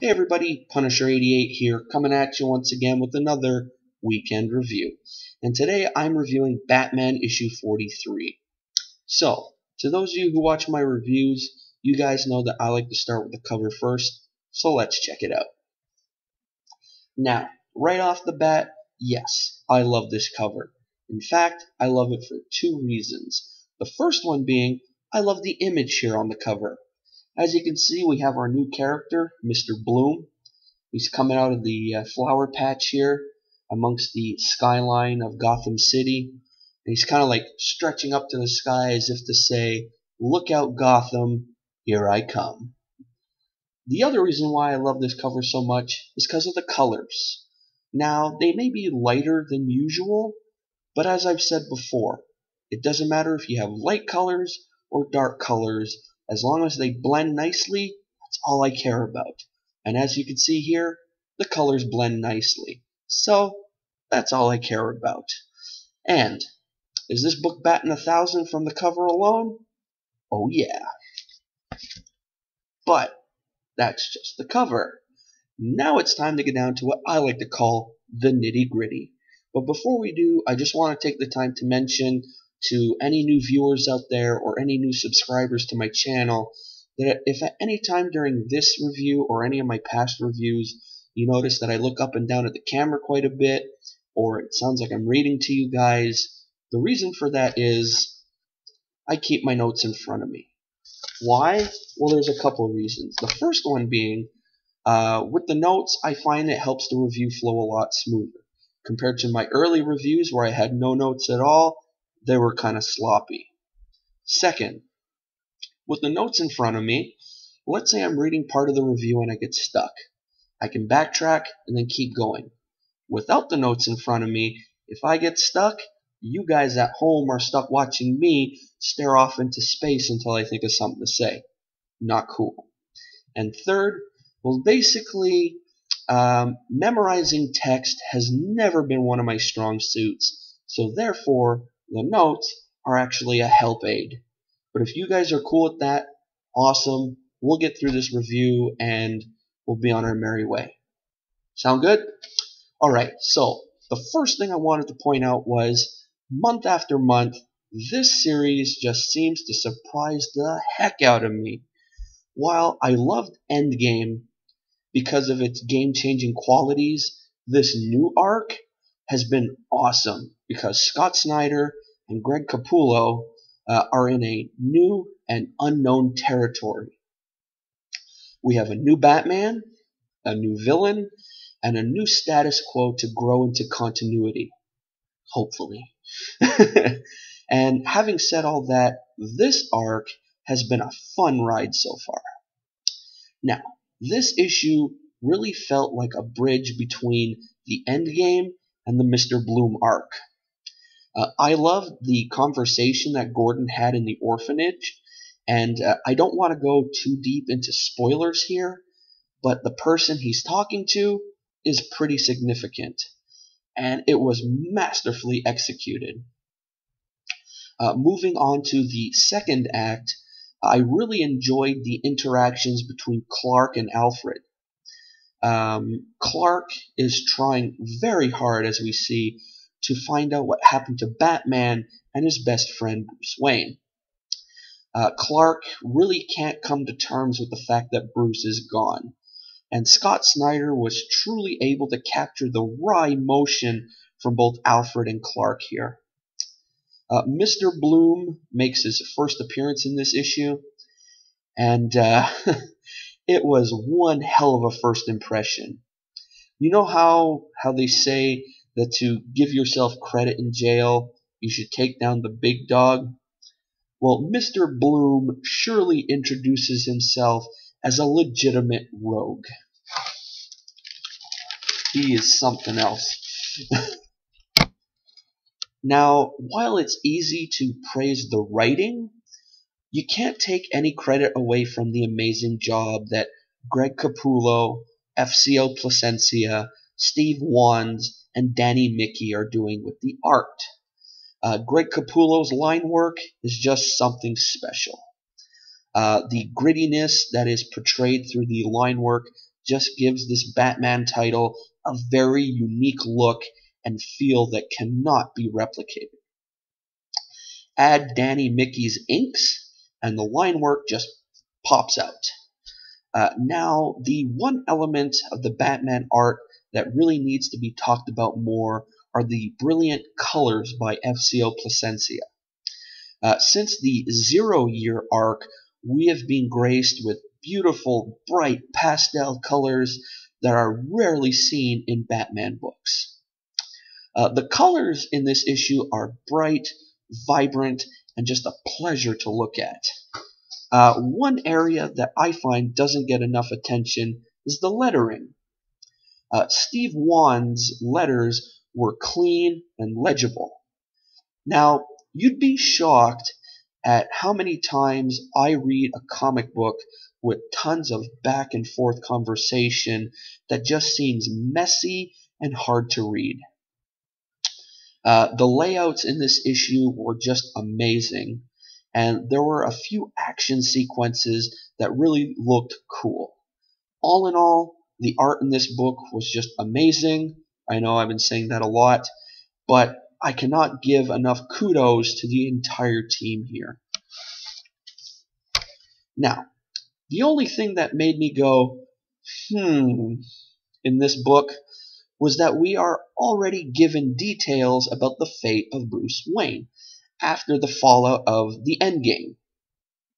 Hey everybody, Punisher88 here, coming at you once again with another weekend review. And today I'm reviewing Batman issue 43. So, to those of you who watch my reviews, you guys know that I like to start with the cover first, so let's check it out. Now, right off the bat, yes, I love this cover. In fact, I love it for two reasons. The first one being, I love the image here on the cover. As you can see, we have our new character, Mr. Bloom. He's coming out of the flower patch here amongst the skyline of Gotham City. And he's kind of like stretching up to the sky as if to say, "Look out, Gotham, here I come." The other reason why I love this cover so much is because of the colors. Now, they may be lighter than usual, but as I've said before, it doesn't matter if you have light colors or dark colors. As long as they blend nicely, that's all I care about. And as you can see here, the colors blend nicely. So, that's all I care about. And, is this book batting 1,000 from the cover alone? Oh yeah. But, that's just the cover. Now it's time to get down to what I like to call the nitty-gritty. But before we do, I just want to take the time to mention to any new viewers out there or any new subscribers to my channel that if at any time during this review or any of my past reviews you notice that I look up and down at the camera quite a bit, or it sounds like I'm reading to you guys, the reason for that is I keep my notes in front of me. Why? Well, there's a couple of reasons. The first one being, with the notes, I find it helps the review flow a lot smoother. Compared to my early reviews where I had no notes at all, they were kind of sloppy. Second, with the notes in front of me, let's say I'm reading part of the review and I get stuck. I can backtrack and then keep going. Without the notes in front of me, if I get stuck, you guys at home are stuck watching me stare off into space until I think of something to say. Not cool. And third, well, basically, memorizing text has never been one of my strong suits, so therefore, the notes are actually a help aid. But if you guys are cool with that, awesome. We'll get through this review and we'll be on our merry way. Sound good? Alright, so the first thing I wanted to point out was, month after month, this series just seems to surprise the heck out of me. While I loved Endgame because of its game-changing qualities, this new arc has been awesome because Scott Snyder and Greg Capullo are in a new and unknown territory. We have a new Batman, a new villain, and a new status quo to grow into continuity. Hopefully. And having said all that, this arc has been a fun ride so far. Now, this issue really felt like a bridge between the Endgame and the Mr. Bloom arc. I loved the conversation that Gordon had in the orphanage, and I don't want to go too deep into spoilers here, but the person he's talking to is pretty significant, and it was masterfully executed. Moving on to the second act, I really enjoyed the interactions between Clark and Alfred. Clark is trying very hard, as we see, to find out what happened to Batman and his best friend Bruce Wayne. Clark really can't come to terms with the fact that Bruce is gone, and Scott Snyder was truly able to capture the raw emotion from both Alfred and Clark here. Mr. Bloom makes his first appearance in this issue, and it was one hell of a first impression. You know how they say that to give yourself credit in jail, you should take down the big dog? Well, Mr. Bloom surely introduces himself as a legitimate rogue. He is something else. Now, while it's easy to praise the writing, you can't take any credit away from the amazing job that Greg Capullo, FCO Placencia, Steve Wands, and Danny Mickey are doing with the art. Greg Capullo's line work is just something special. The grittiness that is portrayed through the line work just gives this Batman title a very unique look and feel that cannot be replicated. Add Danny Mickey's inks, and the line work just pops out. Now, the one element of the Batman art that really needs to be talked about more are the brilliant colors by FCO Placencia. Since the 0-year arc, we have been graced with beautiful, bright pastel colors that are rarely seen in Batman books. The colors in this issue are bright, vibrant, and just a pleasure to look at. One area that I find doesn't get enough attention is the lettering. Steve Wan's letters were clean and legible. Now, you'd be shocked at how many times I read a comic book with tons of back and forth conversation that just seems messy and hard to read. The layouts in this issue were just amazing, and there were a few action sequences that really looked cool. All in all, the art in this book was just amazing. I know I've been saying that a lot, but I cannot give enough kudos to the entire team here. Now, the only thing that made me go, in this book was that we are already given details about the fate of Bruce Wayne after the fallout of the Endgame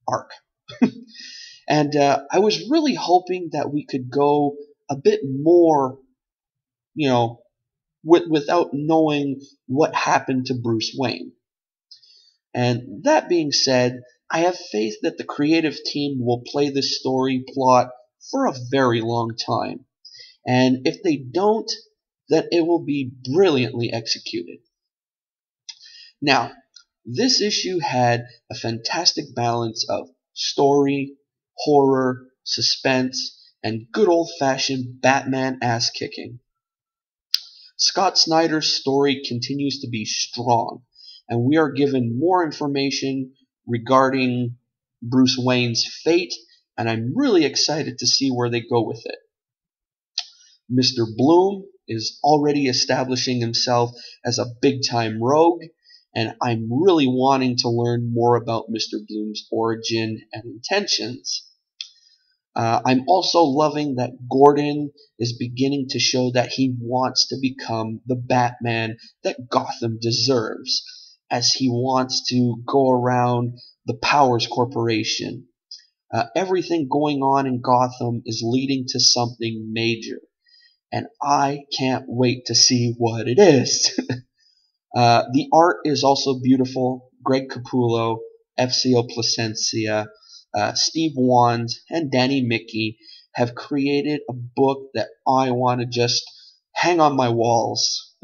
arc. And I was really hoping that we could go a bit more, without knowing what happened to Bruce Wayne. And that being said, I have faith that the creative team will play this story plot for a very long time. And if they don't, then it will be brilliantly executed. Now, this issue had a fantastic balance of story, horror, suspense, and good old-fashioned Batman ass-kicking. Scott Snyder's story continues to be strong, and we are given more information regarding Bruce Wayne's fate, and I'm really excited to see where they go with it. Mr. Bloom is already establishing himself as a big-time rogue, and I'm really wanting to learn more about Mr. Bloom's origin and intentions. I'm also loving that Gordon is beginning to show that he wants to become the Batman that Gotham deserves, as he wants to go around the Powers Corporation. Everything going on in Gotham is leading to something major, and I can't wait to see what it is. The art is also beautiful. Greg Capullo, FCO Placencia, Steve Wand, and Danny Mickey have created a book that I want to just hang on my walls.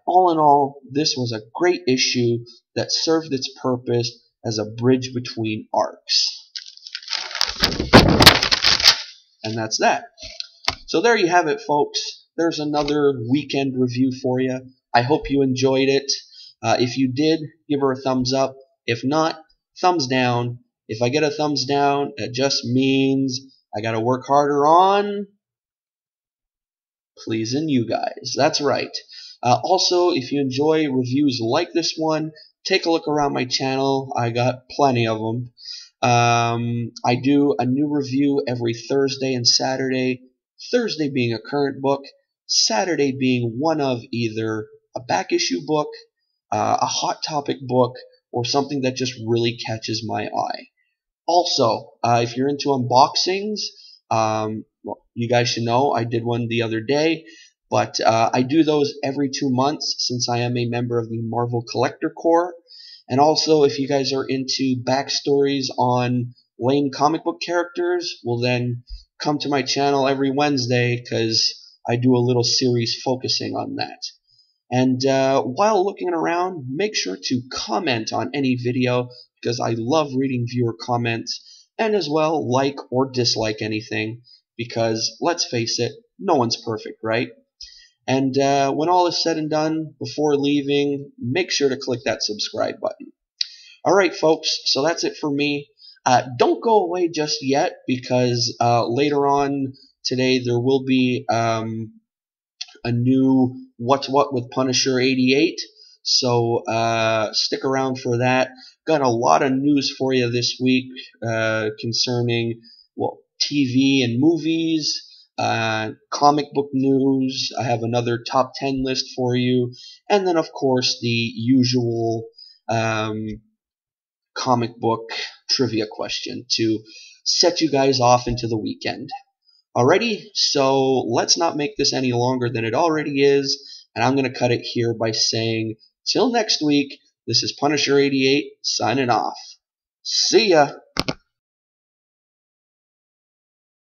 All in all, this was a great issue that served its purpose as a bridge between arcs. And that's that. So there you have it, folks. There's another weekend review for you. I hope you enjoyed it. If you did, give her a thumbs up. If not, thumbs down. If I get a thumbs down, it just means I gotta work harder on pleasing you guys. That's right. Also, if you enjoy reviews like this one, take a look around my channel. I got plenty of them. I do a new review every Thursday and Saturday. Thursday being a current book, Saturday being one of either a back issue book, a hot topic book, or something that just really catches my eye. Also, if you're into unboxings, well, you guys should know I did one the other day, but I do those every 2 months since I am a member of the Marvel Collector Corps. And also, if you guys are into backstories on lame comic book characters, well then come to my channel every Wednesday because I do a little series focusing on that. And while looking around, make sure to comment on any video because I love reading viewer comments, and as well like or dislike anything because, let's face it, no one's perfect, right? And when all is said and done, before leaving, make sure to click that subscribe button. Alright folks, so that's it for me. Don't go away just yet, because later on today there will be a new What's What with Punisher 88. So stick around for that. Got a lot of news for you this week concerning, well, TV and movies, comic book news. I have another top 10 list for you. And then, of course, the usual comic book trivia question to set you guys off into the weekend. Alrighty, so let's not make this any longer than it already is, and I'm going to cut it here by saying, till next week, this is Punisher 88 signing off. See ya!